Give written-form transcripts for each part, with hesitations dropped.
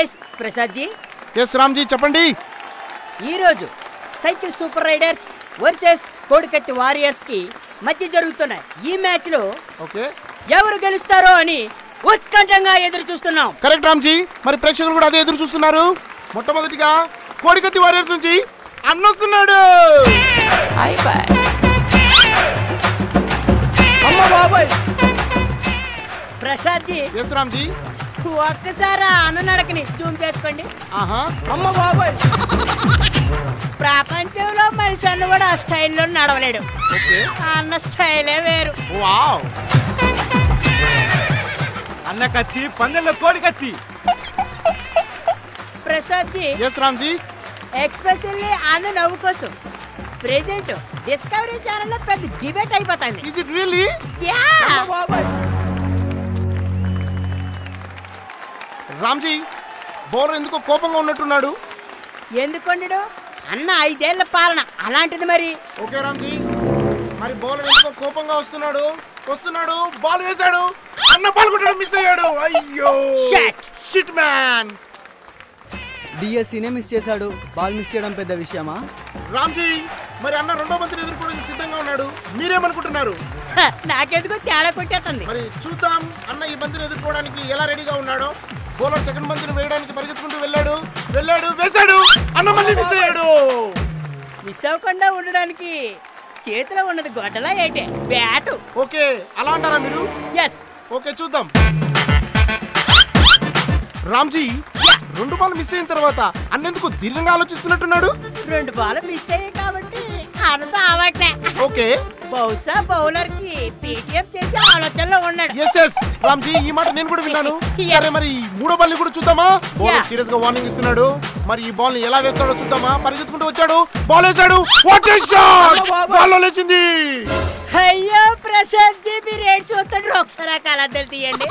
Yes Prasad ji. Yes Ram ji చెప్పండి. ఈ రోజు Cycle Super Riders versus Kodikatti Warriors కి మధ్య జరుగుతున్న ఈ మ్యాచ్ లో ఓకే ఎవరు గెలుస్తారో అని ఉత్కంఠంగా ఎదురు చూస్తున్నాం. కరెక్ట్ రామ్ జీ. మరి ప్రేక్షకులు కూడా అదే ఎదురు చూస్తున్నారు. మొట్టమొదటిగా కోడికత్తి వారియర్స్ నుంచి అన్నొస్తున్నాడు. ప్రసాద్ జీ. ఎస్ రామ్ జీ. ఒక్కసారి అన్న నడకని జూమ్ చేసుకోండి. అమ్మ బాబాయ్. ప్రపంచంలో మనిషి అన్న కూడా ఆ స్టైల్లో నడవలేడు. అన్న స్టైలే వేరు. వావ్. అన్న కత్తి పందెంలో కోడి కత్తి. ప్రసాద్ జీ. ఎస్ రామ్ జీ. ఎక్స్పెషల్లీ అన్న నవ్వు కోసం ప్రెజెంట్ డిస్కవరీ ఛానల్ లో పెద్ద డిబేట్ అయిపోతుంది. Is it really? Yeah. Ramji bowler ఎందుకో కోపంగా ఉన్నట్టున్నాడు. ఎందుకుండడు? అన్న 5 ఏళ్ల పాలన అలాంటిది మరి. ఓకే రామ్జీ. మరి బౌలర్ ఎందుకో కోపంగా వస్తున్నాడు. బాల్ వేశాడు. అన్న బాల్ కొట్టడం మిస్ అయ్యాడు. అయ్యో షిట్ మ్యాన్. డిఎస్సీనే మిస్ చేశాడు. బాల్ మిస్ చేయడం పెద్ద విషయమా? రామ్జీ మరి అన్న రెండో బంతిని ఎదుర్కోవడానికి సిద్ధంగా ఉన్నాడు. మీరేమనుకుంటున్నారు? నాకెందుకో తేడా కొట్టేస్తుంది. మరి చూద్దాం అన్న ఈ బంతిని ఎదుర్కోవడానికి ఎలా రెడీగా ఉన్నాడో. బౌలర్ సెకండ్ బంతిని వేయడానికి పరిగెత్తుకుంటూ వెళ్ళాడు. వేశాడు. అన్న మళ్ళీ మిస్ అయ్యాడు. మిస్ అవ్వకుండా ఉండడానికి చేతిలో ఉన్నది గొడ్డలా ఏంటి? బ్యాటు. ఓకే అలా అంటారా మీరు? ఎస్. ఓకే చూద్దాం. రామ్జీ 2 బాల్ మిస్ అయిన తర్వాత అన్నెందుకు దీర్ఘంగా ఆలోచిస్తున్నట్టున్నాడు. 2 బాల్ మిస్ అయ్యాయి కాబట్టి అన్నతో అవట్లే. ఓకే బహుశా బౌలర్ కి పీటీఎం చేసే ఆలోచనలో ఉన్నాడు. ఎస్ రామ్జీ ఈ మాట నేను కూడా విన్నాను. సరే మరి 3వ బాల్ ని కూడా చూద్దామా? బౌలర్ సీరియస్ గా వార్నింగ్ ఇస్తున్నాడు. మరి ఈ బాల్ ని ఎలా వేస్తాడో చూద్దామా? పరిగెత్తుకుంటూ వచ్చాడు. బాల్ వేశాడు. What a shot! బాల్ లేచింది. అయ్యో ప్రసాద్ జీ మీరు ఏడ్చి వస్తాడు. ఒకసారి కలద్దలు తీయండి.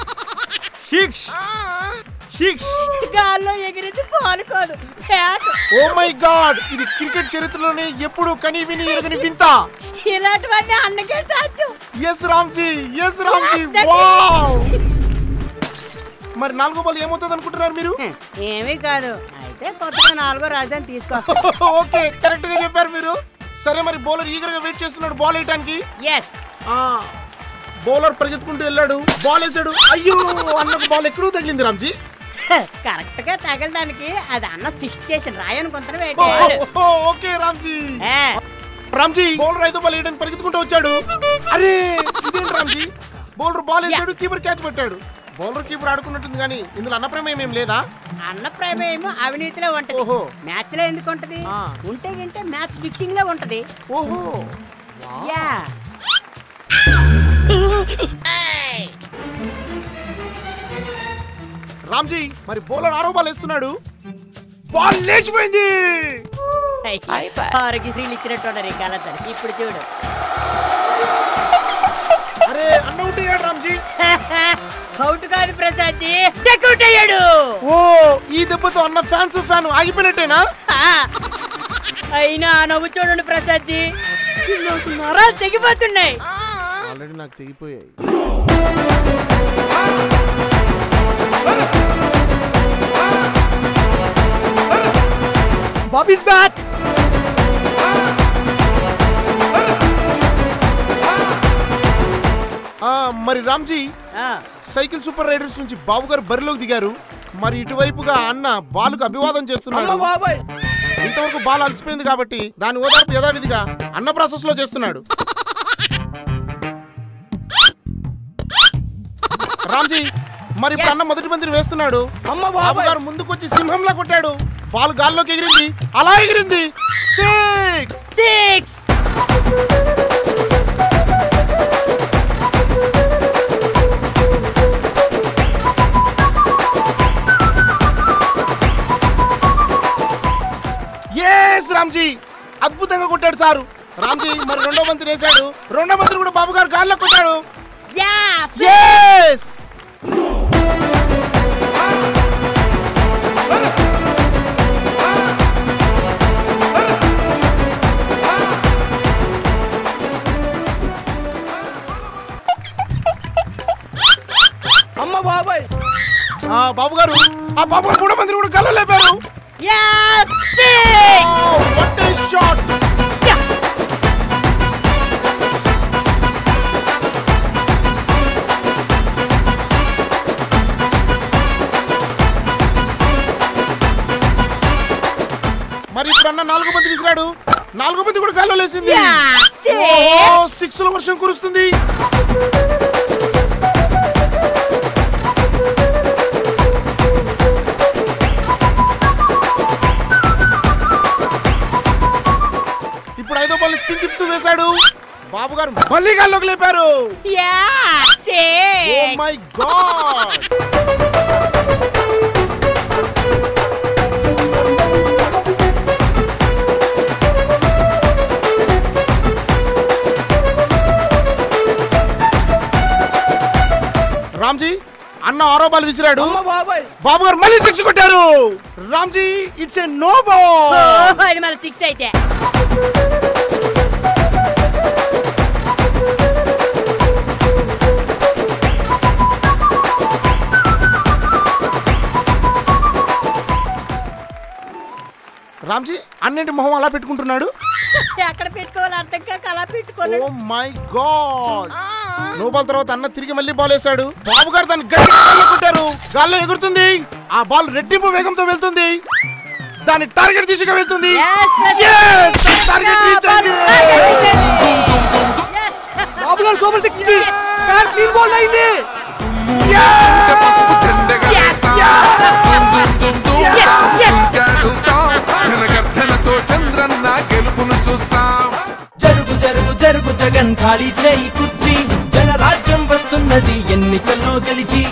గాల్లో ఎగిరింది బాల్ కాదు, బ్యాట్. ఓ మై గాడ్, ఇది క్రికెట్ చరిత్రలోనే ఎప్పుడు కని విని ఎరగని వింత. ఇలాంటివన్నీ అన్నకే సాధ్యం. Yes Ramji wow. మరి 4వ బాల్ ఏమవుతుంది అనుకుంటున్నారు మీరు? ఏమీ కాదు. అయితే కొత్తగా 4వ రాజధాని తీసుకొస్తా. ఓకే కరెక్ట్ గా చెప్పారు మీరు. సరే మరి బౌలర్ ఈగర్ గా వెయిట్ చేస్తున్నాడు బాల్ వేయడానికి. ఎస్. బౌలర్ పరిగెత్తుకుంటూ వెళ్ళాడు. బాల్ వేసాడు. అయ్యో అన్నకు బాల్ ఎక్కడో తగిలింది రామ్జీ. కరెక్ట్ గా తగలడానికి అది అన్న ఫిక్స్ చేసిన రాయనుకుంటాను. ఓకే రామ్జీ బౌలర్ 5వ బాల్ వేయడానికి పరిగెత్తుకుంటూ వచ్చాడు. అరే ఇదేంటి రామ్జీ, బౌలర్ బాల్ వేసాడు, కీపర్ క్యాచ్ పెట్టాడు. బౌలర్ కీపర్ ఆడుకున్నట్టుంది కానీ ఇందులో అన్న ప్రమేయం ఏం లేదా? అన్న ప్రమేయం అవినీతిలో ఉంటది. మ్యాచ్ లో ఎందుకు ఉంటది? ఉంటే గింటే మ్యాచ్ ఫిక్సింగ్ లో ఉంటది. ఓహో యా. రామ్జీ మరి బౌలర్ 6వ బాల్ వేస్తున్నాడు. బాల్ లేచిపోయింది. ఆరోగ్యశ్రీలు ఇచ్చినట్టు ఈ కాలం. ఇప్పుడు చూడు. అరే అన్న అవుట్ అయ్యాడు రామ్జీ. అవుట్ కాదు ప్రసాద్ జీ, టెక్అవుట్ అయ్యాడు. ఓ ఈ దెబ్బతో అన్న ఫ్యాన్ ఆగిపోయినట్టేనా? అయినా నవ్వు చూడండి ప్రసాద్ జీ, నరాలు తెగిపోతున్నాయి. ఆల్రెడీ నాకు తెగిపోయాయి. Bobby's back. మరి రామ్జీ సైకిల్ సూపర్ రైడర్స్ నుంచి బాబు గారు బరిలోకి దిగారు. మరి ఇటువైపుగా అన్న బాలుకు అభివాదం చేస్తున్నాడు. ఇంతవరకు బాల్ అలసిపోయింది కాబట్టి దాని ఓదార్పు యథావిధిగా అన్న ప్రాసెస్ లో చేస్తున్నాడు. రామ్జీ మరి ఇప్పుడు అన్న మొదటి బంతిని వేస్తున్నాడు. బాబు గారు ముందుకొచ్చి సింహంలా కొట్టాడు. బాల్ గాల్లోకి ఎగిరింది. అలా ఎగిరింది. 6. రామ్జీ అద్భుతంగా కొట్టాడు సారు. రామ్జీ మరి 2వ బంతిని వేశాడు. 2వ బంతిని కూడా బాబు గారు గాల్లో కొట్టాడు. బాబు గారు ఆ బాబు గారు 3 మంది కూడా గల్లు లేపారు. Yes! Six! Oh, what a shot! మరి ఇప్పుడు అన్న 4 మంది విసిరాడు. 4 మంది కూడా గల్లు లేసింది. సిక్స్ లో వర్షం కురుస్తుంది. ఇప్పుడు 5వ బాల్ స్పిన్ తిప్పుతూ వేశాడు. బాబు గారు మళ్ళీ గాల్లోకి లేపారు. Oh my god! రామ్జీ అన్న 6వ బాల్ విసిరాడు. బాబు గారు మళ్ళీ 6 కొట్టారు. Ramji it's a no ball. అది మన 6 అయితే. రామ్జీ అన్నింటి మొహం అలా పెట్టుకుంటున్నాడు. ఎక్కడ పెట్టుకోవాలి అర్థం కాక అలా పెట్టుకోవాలి. Oh my God! No ball తర్వాత అన్న తిరిగి మళ్ళీ బాల్ వేశాడు. బాబు గారు దాన్ని గట్టిగా కొట్టారు. గాల్లో ఎగురుతుంది. ఆ బాల్ రెట్టింపు వేగంతో వెళ్తుంది. దాని టార్గెట్ దిశగా వెళ్తుంది. టార్గెట్ రీచ్ అయింది. బాబు గారు సూపర్ 6 కి క్లీన్ బాల్ అయింది. చంద్రన్న గెలుపును చూస్తాం. జరుగు జరుగు జరుగు జగన్ ఖాళీ చేయి కుర్చీ, జనరాజ్యం వస్తున్నది ఎన్నికల్లో గెలిచి.